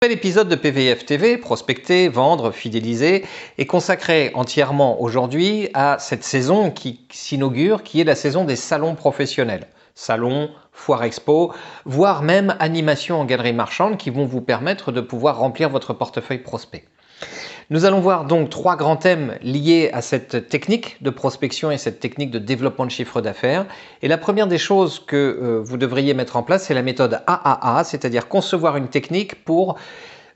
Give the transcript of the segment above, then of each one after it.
Nouvel épisode de PVF TV, prospecter, vendre, fidéliser, est consacré entièrement aujourd'hui à cette saison qui s'inaugure, qui est la saison des salons professionnels. Salons, foires expo, voire même animations en galerie marchande qui vont vous permettre de pouvoir remplir votre portefeuille prospect. Nous allons voir donc trois grands thèmes liés à cette technique de prospection et cette technique de développement de chiffre d'affaires. Et la première des choses que vous devriez mettre en place, c'est la méthode AAA, c'est-à-dire concevoir une technique pour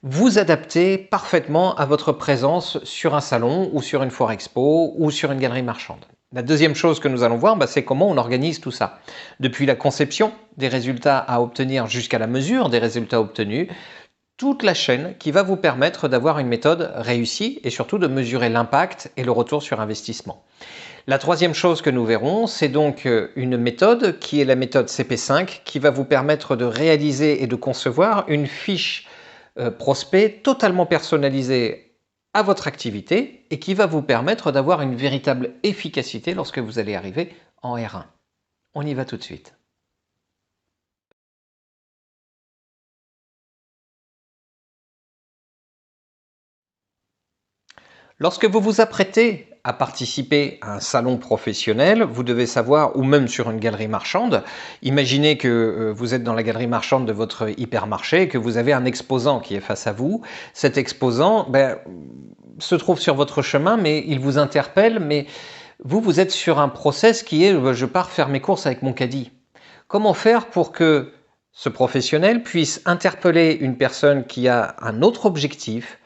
vous adapter parfaitement à votre présence sur un salon ou sur une foire expo ou sur une galerie marchande. La deuxième chose que nous allons voir, c'est comment on organise tout ça. Depuis la conception des résultats à obtenir jusqu'à la mesure des résultats obtenus, toute la chaîne qui va vous permettre d'avoir une méthode réussie et surtout de mesurer l'impact et le retour sur investissement. La troisième chose que nous verrons, c'est donc une méthode qui est la méthode CP5 qui va vous permettre de réaliser et de concevoir une fiche prospect totalement personnalisée à votre activité et qui va vous permettre d'avoir une véritable efficacité lorsque vous allez arriver en R1. On y va tout de suite. Lorsque vous vous apprêtez à participer à un salon professionnel, vous devez savoir, ou même sur une galerie marchande, imaginez que vous êtes dans la galerie marchande de votre hypermarché et que vous avez un exposant qui est face à vous. Cet exposant se trouve sur votre chemin, mais il vous interpelle, mais vous êtes sur un process qui est « je pars faire mes courses avec mon caddie ». Comment faire pour que ce professionnel puisse interpeller une personne qui a un autre objectif,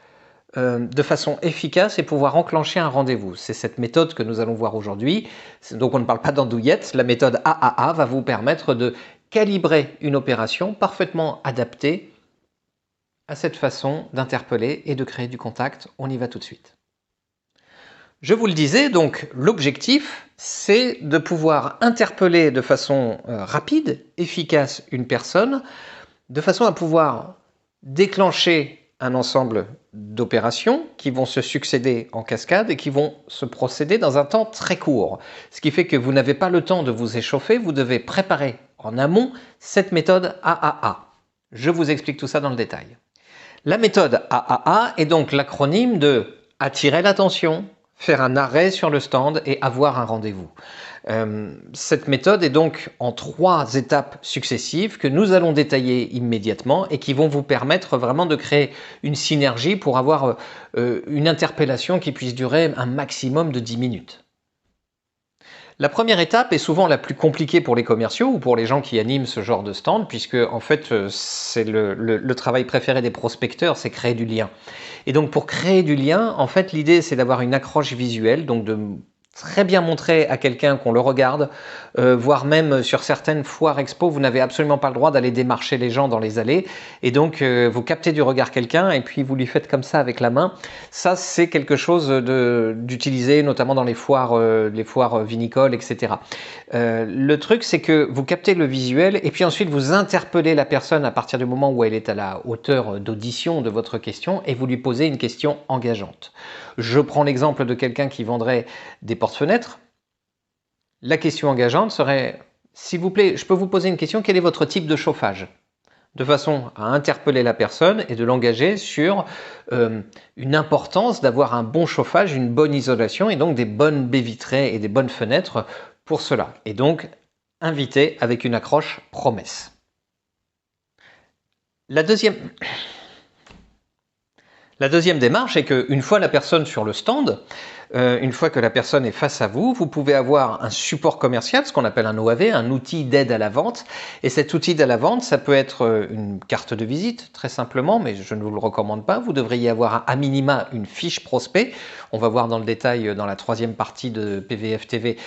de façon efficace et pouvoir enclencher un rendez-vous. C'est cette méthode que nous allons voir aujourd'hui. Donc on ne parle pas d'andouillette. La méthode AAA va vous permettre de calibrer une opération parfaitement adaptée à cette façon d'interpeller et de créer du contact. On y va tout de suite. Je vous le disais, donc l'objectif, c'est de pouvoir interpeller de façon rapide, efficace une personne, de façon à pouvoir déclencher un ensemble d'opérations qui vont se succéder en cascade et qui vont se procéder dans un temps très court. Ce qui fait que vous n'avez pas le temps de vous échauffer, vous devez préparer en amont cette méthode AAA. Je vous explique tout ça dans le détail. La méthode AAA est donc l'acronyme de attirer l'attention, faire un arrêt sur le stand et avoir un rendez-vous. Cette méthode est donc en 3 étapes successives que nous allons détailler immédiatement et qui vont vous permettre vraiment de créer une synergie pour avoir une interpellation qui puisse durer un maximum de 10 minutes. La première étape est souvent la plus compliquée pour les commerciaux ou pour les gens qui animent ce genre de stand, puisque en fait c'est le travail préféré des prospecteurs, c'est créer du lien. Et donc pour créer du lien, en fait l'idée c'est d'avoir une accroche visuelle, donc de très bien montrer à quelqu'un qu'on le regarde, voire même sur certaines foires expo, vous n'avez absolument pas le droit d'aller démarcher les gens dans les allées, et donc vous captez du regard quelqu'un et puis vous lui faites comme ça avec la main. Ça c'est quelque chose d'utilisé notamment dans les foires vinicoles, etc. Le truc c'est que vous captez le visuel et puis ensuite vous interpellez la personne à partir du moment où elle est à la hauteur d'audition de votre question et vous lui posez une question engageante. Je prends l'exemple de quelqu'un qui vendrait des porte-fenêtres. La question engageante serait « S'il vous plaît, je peux vous poser une question, quel est votre type de chauffage ?» De façon à interpeller la personne et de l'engager sur une importance d'avoir un bon chauffage, une bonne isolation et donc des bonnes baies vitrées et des bonnes fenêtres pour cela. Et donc inviter avec une accroche promesse. La deuxième démarche est qu'une fois la personne sur le stand, une fois que la personne est face à vous, vous pouvez avoir un support commercial, ce qu'on appelle un OAV, un outil d'aide à la vente. Et cet outil d'aide à la vente, ça peut être une carte de visite, très simplement, mais je ne vous le recommande pas. Vous devriez avoir à minima une fiche prospect. On va voir dans le détail dans la 3e partie de PVF TV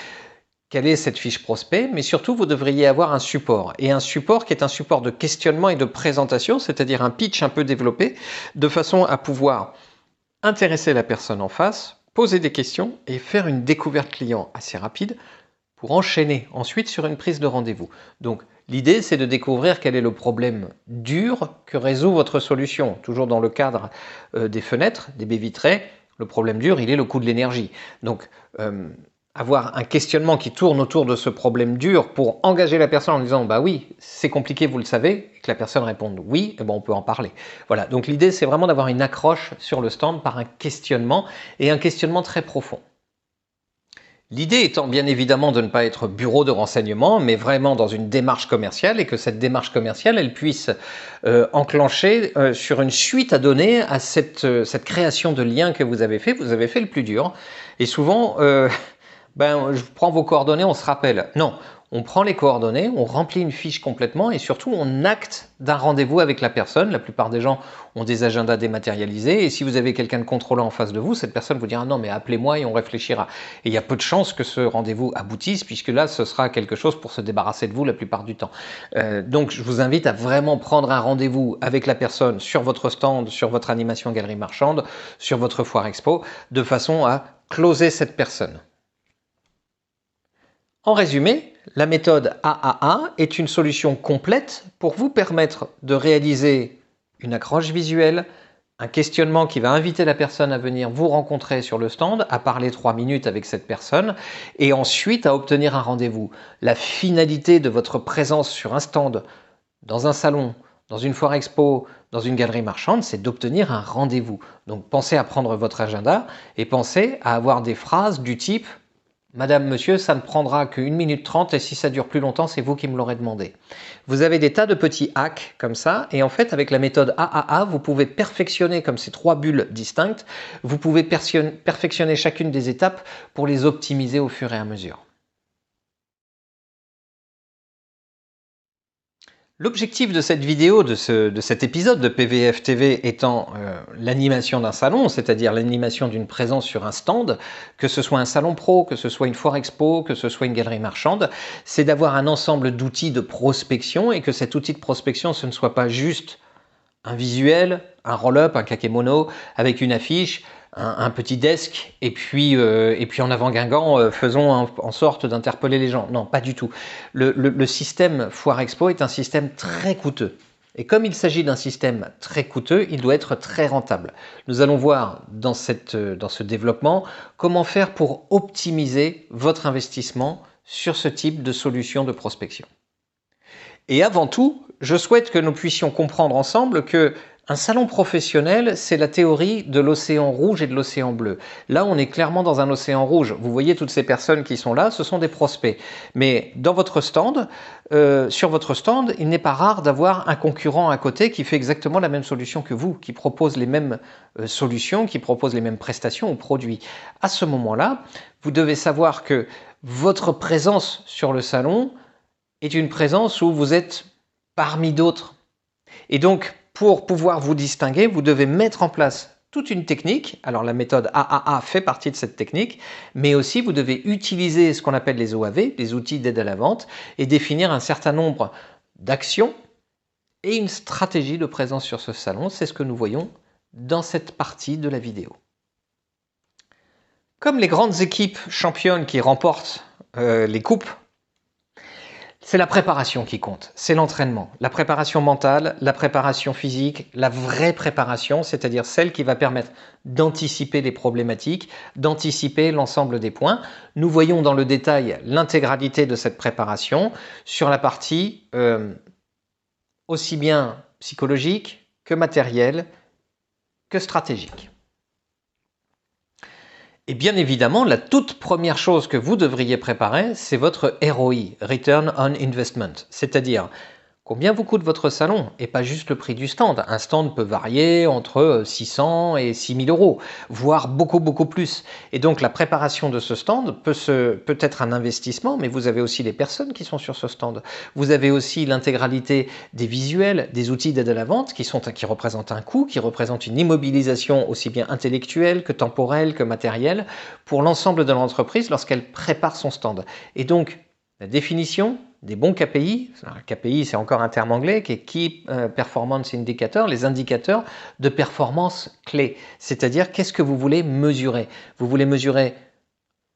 quelle est cette fiche prospect, mais surtout vous devriez avoir un support, et un support qui est un support de questionnement et de présentation, c'est-à-dire un pitch un peu développé, de façon à pouvoir intéresser la personne en face, poser des questions et faire une découverte client assez rapide pour enchaîner ensuite sur une prise de rendez-vous. Donc l'idée c'est de découvrir quel est le problème dur que résout votre solution, toujours dans le cadre des fenêtres, des baies vitrées. Le problème dur, il est le coût de l'énergie. Donc avoir un questionnement qui tourne autour de ce problème dur pour engager la personne en disant bah oui, c'est compliqué, vous le savez, et que la personne réponde oui, et ben on peut en parler. Voilà, donc l'idée c'est vraiment d'avoir une accroche sur le stand par un questionnement et un questionnement très profond. L'idée étant bien évidemment de ne pas être bureau de renseignement, mais vraiment dans une démarche commerciale et que cette démarche commerciale, elle puisse enclencher sur une suite à donner à cette création de lien que vous avez fait. Vous avez fait le plus dur. Et souvent, ben, je prends vos coordonnées, on se rappelle. Non, on prend les coordonnées, on remplit une fiche complètement et surtout on acte d'un rendez-vous avec la personne. La plupart des gens ont des agendas dématérialisés et si vous avez quelqu'un de contrôlant en face de vous, cette personne vous dira non mais appelez-moi et on réfléchira. Et il y a peu de chances que ce rendez-vous aboutisse puisque là ce sera quelque chose pour se débarrasser de vous la plupart du temps. Donc je vous invite à vraiment prendre un rendez-vous avec la personne sur votre stand, sur votre animation galerie marchande, sur votre foire expo, de façon à closer cette personne. En résumé, la méthode AAA est une solution complète pour vous permettre de réaliser une accroche visuelle, un questionnement qui va inviter la personne à venir vous rencontrer sur le stand, à parler 3 minutes avec cette personne et ensuite à obtenir un rendez-vous. La finalité de votre présence sur un stand, dans un salon, dans une foire expo, dans une galerie marchande, c'est d'obtenir un rendez-vous. Donc pensez à prendre votre agenda et pensez à avoir des phrases du type Madame, monsieur, ça ne prendra que 1 minute 30 et si ça dure plus longtemps, c'est vous qui me l'aurez demandé. Vous avez des tas de petits hacks comme ça et en fait, avec la méthode AAA, vous pouvez perfectionner comme ces 3 bulles distinctes, vous pouvez perfectionner chacune des étapes pour les optimiser au fur et à mesure. L'objectif de cette vidéo, de cet épisode de PVF TV étant l'animation d'un salon, c'est-à-dire l'animation d'une présence sur un stand, que ce soit un salon pro, que ce soit une foire expo, que ce soit une galerie marchande, c'est d'avoir un ensemble d'outils de prospection et que cet outil de prospection, ce ne soit pas juste un visuel, un roll-up, un kakémono avec une affiche, un petit desk et puis en avant Guingamp, faisons en sorte d'interpeller les gens. Non, pas du tout. Le système Foire Expo est un système très coûteux. Et comme il s'agit d'un système très coûteux, il doit être très rentable. Nous allons voir dans ce développement comment faire pour optimiser votre investissement sur ce type de solution de prospection. Et avant tout, je souhaite que nous puissions comprendre ensemble que un salon professionnel, c'est la théorie de l'océan rouge et de l'océan bleu. Là, on est clairement dans un océan rouge. Vous voyez toutes ces personnes qui sont là, ce sont des prospects. Mais dans votre stand, sur votre stand, il n'est pas rare d'avoir un concurrent à côté qui fait exactement la même solution que vous, qui propose les mêmes solutions, qui propose les mêmes prestations ou produits. À ce moment-là, vous devez savoir que votre présence sur le salon est une présence où vous êtes parmi d'autres. Et donc, pour pouvoir vous distinguer, vous devez mettre en place toute une technique. Alors la méthode AAA fait partie de cette technique, mais aussi vous devez utiliser ce qu'on appelle les OAV, les outils d'aide à la vente, et définir un certain nombre d'actions et une stratégie de présence sur ce salon. C'est ce que nous voyons dans cette partie de la vidéo. Comme les grandes équipes championnes qui remportent les coupes, c'est la préparation qui compte, c'est l'entraînement. La préparation mentale, la préparation physique, la vraie préparation, c'est-à-dire celle qui va permettre d'anticiper les problématiques, d'anticiper l'ensemble des points. Nous voyons dans le détail l'intégralité de cette préparation sur la partie aussi bien psychologique que matérielle que stratégique. Et bien évidemment, la toute première chose que vous devriez préparer, c'est votre ROI, Return on Investment, c'est-à-dire combien vous coûte votre salon et pas juste le prix du stand. Un stand peut varier entre 600 et 6 000 euros, voire beaucoup plus. Et donc la préparation de ce stand peut être un investissement, mais vous avez aussi les personnes qui sont sur ce stand. Vous avez aussi l'intégralité des visuels, des outils d'aide à la vente qui représentent un coût, qui représentent une immobilisation aussi bien intellectuelle que temporelle que matérielle pour l'ensemble de l'entreprise lorsqu'elle prépare son stand. Et donc la définition des bons KPI, KPI c'est encore un terme anglais qui est Key Performance Indicator, les indicateurs de performance clés. C'est-à-dire qu'est-ce que vous voulez mesurer? Vous voulez mesurer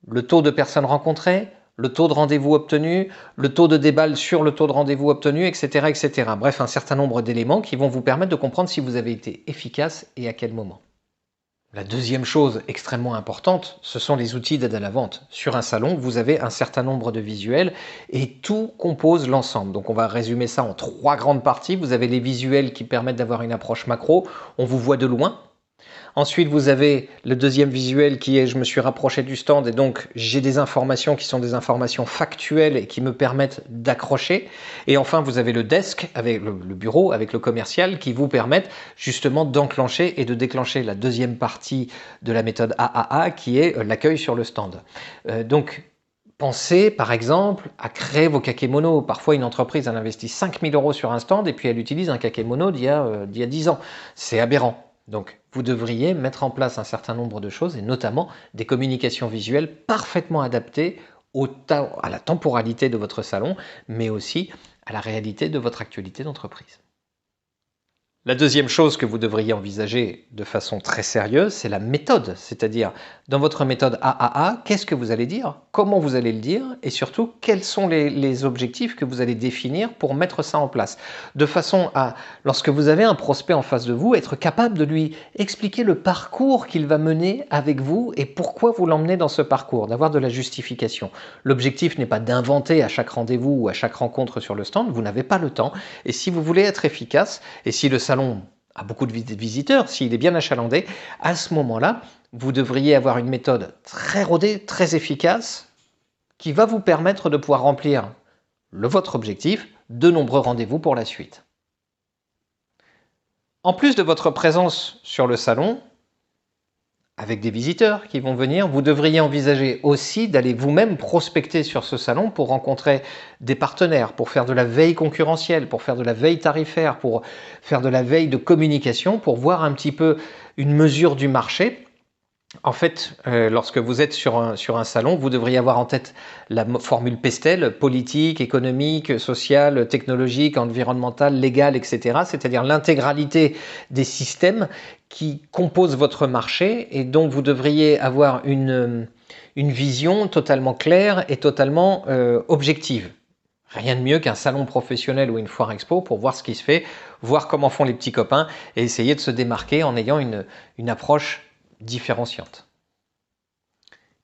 le taux de personnes rencontrées, le taux de rendez-vous obtenu, le taux de déballe sur le taux de rendez-vous obtenu, etc., etc. Bref, un certain nombre d'éléments qui vont vous permettre de comprendre si vous avez été efficace et à quel moment. La deuxième chose extrêmement importante, ce sont les outils d'aide à la vente. Sur un salon, vous avez un certain nombre de visuels et tout compose l'ensemble. Donc on va résumer ça en 3 grandes parties. Vous avez les visuels qui permettent d'avoir une approche macro. On vous voit de loin. Ensuite, vous avez le deuxième visuel qui est je me suis rapproché du stand et donc j'ai des informations qui sont des informations factuelles et qui me permettent d'accrocher. Et enfin, vous avez le desk, avec le bureau, avec le commercial qui vous permettent justement d'enclencher et de déclencher la deuxième partie de la méthode AAA qui est l'accueil sur le stand. Donc, pensez par exemple à créer vos kakémonos. Parfois, une entreprise elle investit 5 000 € sur un stand et puis elle utilise un kakémono d'il y a 10 ans. C'est aberrant. Donc, vous devriez mettre en place un certain nombre de choses et notamment des communications visuelles parfaitement adaptées à la temporalité de votre salon, mais aussi à la réalité de votre actualité d'entreprise. La deuxième chose que vous devriez envisager de façon très sérieuse, c'est la méthode. C'est-à-dire, dans votre méthode AAA, qu'est-ce que vous allez dire, comment vous allez le dire et surtout, quels sont les objectifs que vous allez définir pour mettre ça en place. De façon à, lorsque vous avez un prospect en face de vous, être capable de lui expliquer le parcours qu'il va mener avec vous et pourquoi vous l'emmenez dans ce parcours, d'avoir de la justification. L'objectif n'est pas d'inventer à chaque rendez-vous ou à chaque rencontre sur le stand, vous n'avez pas le temps. Et si vous voulez être efficace, et si le salon a beaucoup de visiteurs, s'il est bien achalandé, à ce moment-là, vous devriez avoir une méthode très rodée, très efficace, qui va vous permettre de pouvoir remplir votre objectif, de nombreux rendez-vous pour la suite. En plus de votre présence sur le salon, avec des visiteurs qui vont venir, vous devriez envisager aussi d'aller vous-même prospecter sur ce salon pour rencontrer des partenaires, pour faire de la veille concurrentielle, pour faire de la veille tarifaire, pour faire de la veille de communication, pour voir un petit peu une mesure du marché. En fait, lorsque vous êtes sur un salon, vous devriez avoir en tête la formule Pestel, politique, économique, sociale, technologique, environnementale, légale, etc. C'est-à-dire l'intégralité des systèmes qui composent votre marché et dont vous devriez avoir une vision totalement claire et totalement objective. Rien de mieux qu'un salon professionnel ou une foire expo pour voir ce qui se fait, voir comment font les petits copains et essayer de se démarquer en ayant une approche différenciante.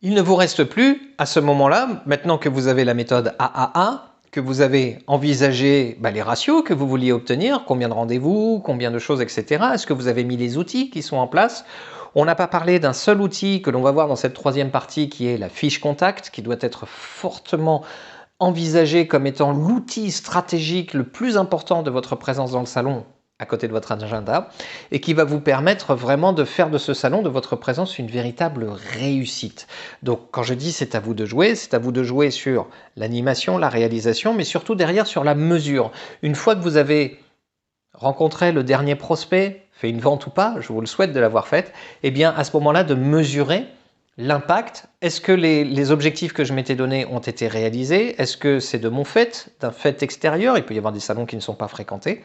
Il ne vous reste plus, à ce moment-là, maintenant que vous avez la méthode AAA, que vous avez envisagé les ratios que vous vouliez obtenir, combien de rendez-vous, combien de choses, etc. Est-ce que vous avez mis les outils qui sont en place? On n'a pas parlé d'un seul outil que l'on va voir dans cette troisième partie qui est la fiche contact, qui doit être fortement envisagé comme étant l'outil stratégique le plus important de votre présence dans le salon à côté de votre agenda et qui va vous permettre vraiment de faire de ce salon, de votre présence, une véritable réussite. Donc quand je dis c'est à vous de jouer, c'est à vous de jouer sur l'animation, la réalisation, mais surtout derrière sur la mesure. Une fois que vous avez rencontré le dernier prospect, fait une vente ou pas, je vous le souhaite de l'avoir faite, et bien à ce moment-là de mesurer l'impact. Est-ce que les objectifs que je m'étais donnés ont été réalisés? Est-ce que c'est de mon fait, d'un fait extérieur? Il peut y avoir des salons qui ne sont pas fréquentés.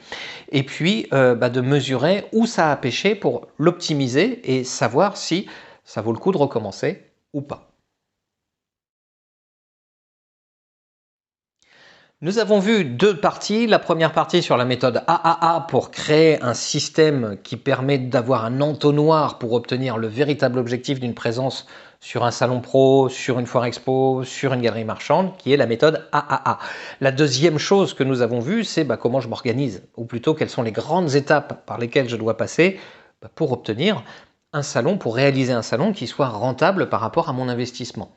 Et puis, de mesurer où ça a pêché pour l'optimiser et savoir si ça vaut le coup de recommencer ou pas. Nous avons vu 2 parties. La première partie sur la méthode AAA pour créer un système qui permet d'avoir un entonnoir pour obtenir le véritable objectif d'une présence sur un salon pro, sur une foire expo, sur une galerie marchande, qui est la méthode AAA. La deuxième chose que nous avons vue, c'est comment je m'organise, ou plutôt quelles sont les grandes étapes par lesquelles je dois passer pour obtenir un salon, pour réaliser un salon qui soit rentable par rapport à mon investissement.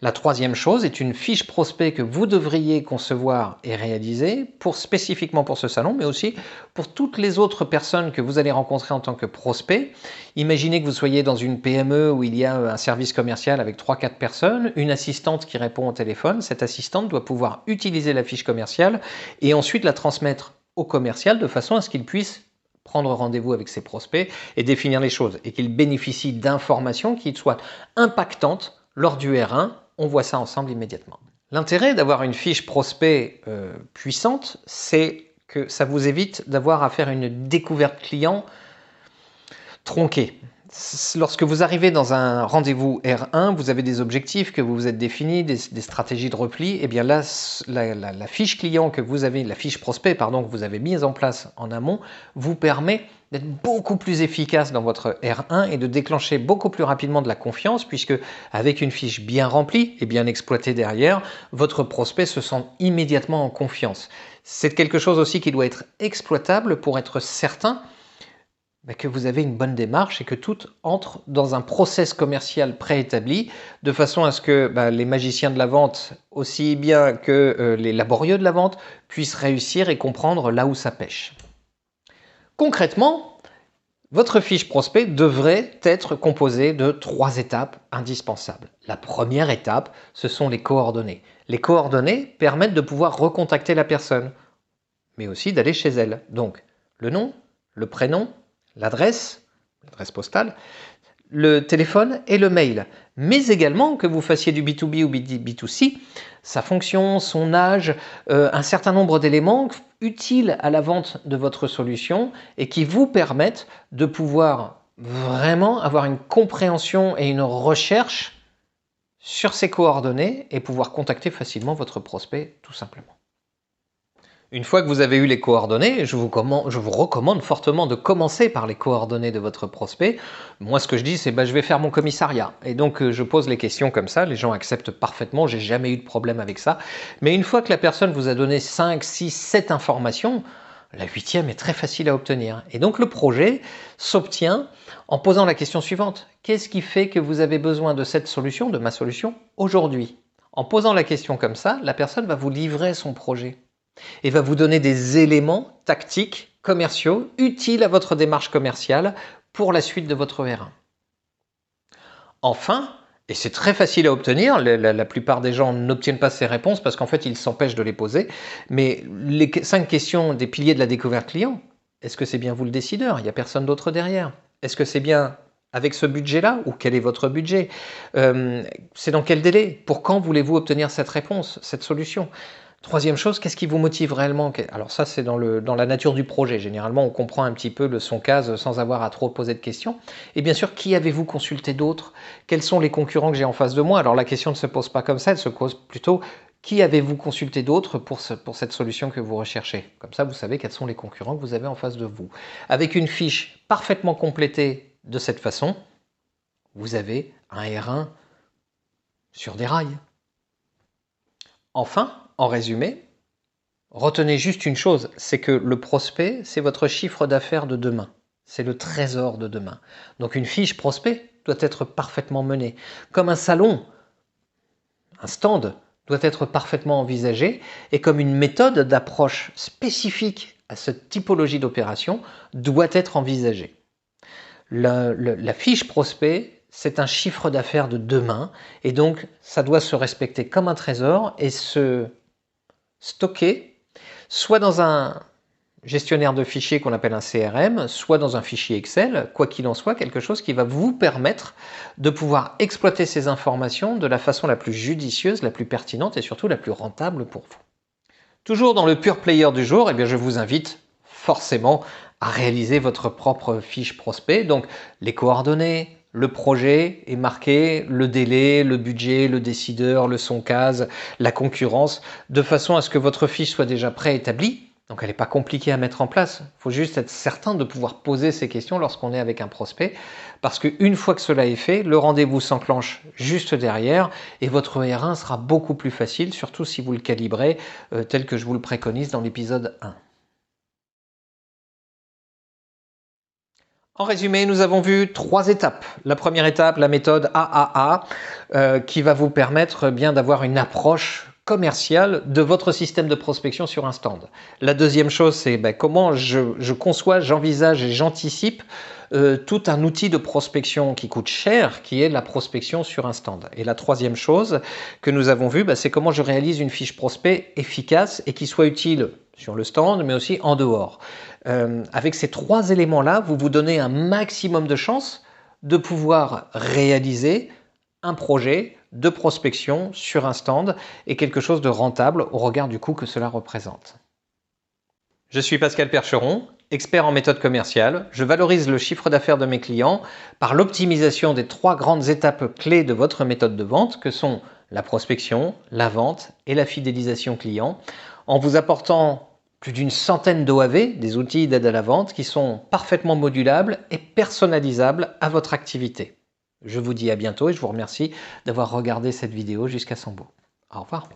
La troisième chose est une fiche prospect que vous devriez concevoir et réaliser spécifiquement pour ce salon, mais aussi pour toutes les autres personnes que vous allez rencontrer en tant que prospect. Imaginez que vous soyez dans une PME où il y a un service commercial avec 3-4 personnes, une assistante qui répond au téléphone. Cette assistante doit pouvoir utiliser la fiche commerciale et ensuite la transmettre au commercial de façon à ce qu'il puisse prendre rendez-vous avec ses prospects et définir les choses et qu'ils bénéficient d'informations qui soient impactantes lors du R1. On voit ça ensemble immédiatement. L'intérêt d'avoir une fiche prospect puissante, c'est que ça vous évite d'avoir à faire une découverte client tronquée. Lorsque vous arrivez dans un rendez-vous R1, vous avez des objectifs que vous vous êtes définis, des stratégies de repli. Et bien là, la fiche client que vous avez, la fiche prospect, pardon, que vous avez mise en place en amont, vous permet d'être beaucoup plus efficace dans votre R1 et de déclencher beaucoup plus rapidement de la confiance, puisque avec une fiche bien remplie et bien exploitée derrière, votre prospect se sent immédiatement en confiance. C'est quelque chose aussi qui doit être exploitable pour être certain que vous avez une bonne démarche et que tout entre dans un process commercial préétabli, de façon à ce que les magiciens de la vente, aussi bien que les laborieux de la vente, puissent réussir et comprendre là où ça pêche. Concrètement, votre fiche prospect devrait être composée de 3 étapes indispensables. La première étape, ce sont les coordonnées. Les coordonnées permettent de pouvoir recontacter la personne, mais aussi d'aller chez elle. Donc, le nom, le prénom, l'adresse postale, le téléphone et le mail. Mais également, que vous fassiez du B2B ou B2C, sa fonction, son âge, un certain nombre d'éléments utiles à la vente de votre solution et qui vous permettent de pouvoir vraiment avoir une compréhension et une recherche sur ces coordonnées et pouvoir contacter facilement votre prospect tout simplement. Une fois que vous avez eu les coordonnées, je vous recommande fortement de commencer par les coordonnées de votre prospect. Moi, ce que je dis, c'est je vais faire mon commissariat. Et donc, je pose les questions comme ça. Les gens acceptent parfaitement. J'ai jamais eu de problème avec ça. Mais une fois que la personne vous a donné 5, 6, 7 informations, la 8e est très facile à obtenir. Et donc, le projet s'obtient en posant la question suivante. Qu'est-ce qui fait que vous avez besoin de cette solution, de ma solution, aujourd'hui? En posant la question comme ça, la personne va vous livrer son projet et va vous donner des éléments tactiques, commerciaux, utiles à votre démarche commerciale pour la suite de votre R1. Enfin, et c'est très facile à obtenir, la plupart des gens n'obtiennent pas ces réponses parce qu'en fait ils s'empêchent de les poser, mais les 5 questions des piliers de la découverte client, est-ce que c'est bien vous le décideur? Il n'y a personne d'autre derrière. Est-ce que c'est bien avec ce budget-là ou quel est votre budget? C'est dans quel délai? Pour quand voulez-vous obtenir cette réponse, cette solution? Troisième chose, qu'est-ce qui vous motive réellement? Alors ça, c'est dans la nature du projet. Généralement, on comprend un petit peu son case sans avoir à trop poser de questions. Et bien sûr, qui avez-vous consulté d'autres? Quels sont les concurrents que j'ai en face de moi? Alors la question ne se pose pas comme ça, elle se pose plutôt qui avez-vous consulté d'autres pour cette solution que vous recherchez? Comme ça, vous savez quels sont les concurrents que vous avez en face de vous. Avec une fiche parfaitement complétée de cette façon, vous avez un R1 sur des rails. Enfin, en résumé, retenez juste une chose, c'est que le prospect, c'est votre chiffre d'affaires de demain. C'est le trésor de demain. Donc une fiche prospect doit être parfaitement menée. Comme un salon, un stand doit être parfaitement envisagé et comme une méthode d'approche spécifique à cette typologie d'opération doit être envisagée. La fiche prospect, c'est un chiffre d'affaires de demain et donc ça doit se respecter comme un trésor et se stocker soit dans un gestionnaire de fichiers qu'on appelle un CRM, soit dans un fichier Excel, quoi qu'il en soit, quelque chose qui va vous permettre de pouvoir exploiter ces informations de la façon la plus judicieuse, la plus pertinente et surtout la plus rentable pour vous. Toujours dans le pure player du jour, je vous invite forcément à réaliser votre propre fiche prospect. Donc les coordonnées, le projet est marqué, le délai, le budget, le décideur, le son case, la concurrence, de façon à ce que votre fiche soit déjà préétablie. Donc elle n'est pas compliquée à mettre en place. Il faut juste être certain de pouvoir poser ces questions lorsqu'on est avec un prospect. Parce qu'une fois que cela est fait, le rendez-vous s'enclenche juste derrière et votre R1 sera beaucoup plus facile, surtout si vous le calibrez tel que je vous le préconise dans l'épisode 1. En résumé, nous avons vu 3 étapes. La première étape, la méthode AAA, qui va vous permettre bien d'avoir une approche commerciale de votre système de prospection sur un stand. La deuxième chose, c'est comment je conçois, j'envisage et j'anticipe tout un outil de prospection qui coûte cher, qui est la prospection sur un stand. Et la troisième chose que nous avons vue, c'est comment je réalise une fiche prospect efficace et qui soit utile sur le stand, mais aussi en dehors. Avec ces 3 éléments-là, vous vous donnez un maximum de chances de pouvoir réaliser un projet de prospection sur un stand et quelque chose de rentable au regard du coût que cela représente. Je suis Pascal Percheron Expert en méthode commerciale, je valorise le chiffre d'affaires de mes clients par l'optimisation des 3 grandes étapes clés de votre méthode de vente que sont la prospection, la vente et la fidélisation client, en vous apportant plus d'une centaine d'OAV, des outils d'aide à la vente, qui sont parfaitement modulables et personnalisables à votre activité. Je vous dis à bientôt et je vous remercie d'avoir regardé cette vidéo jusqu'à son bout. Au revoir.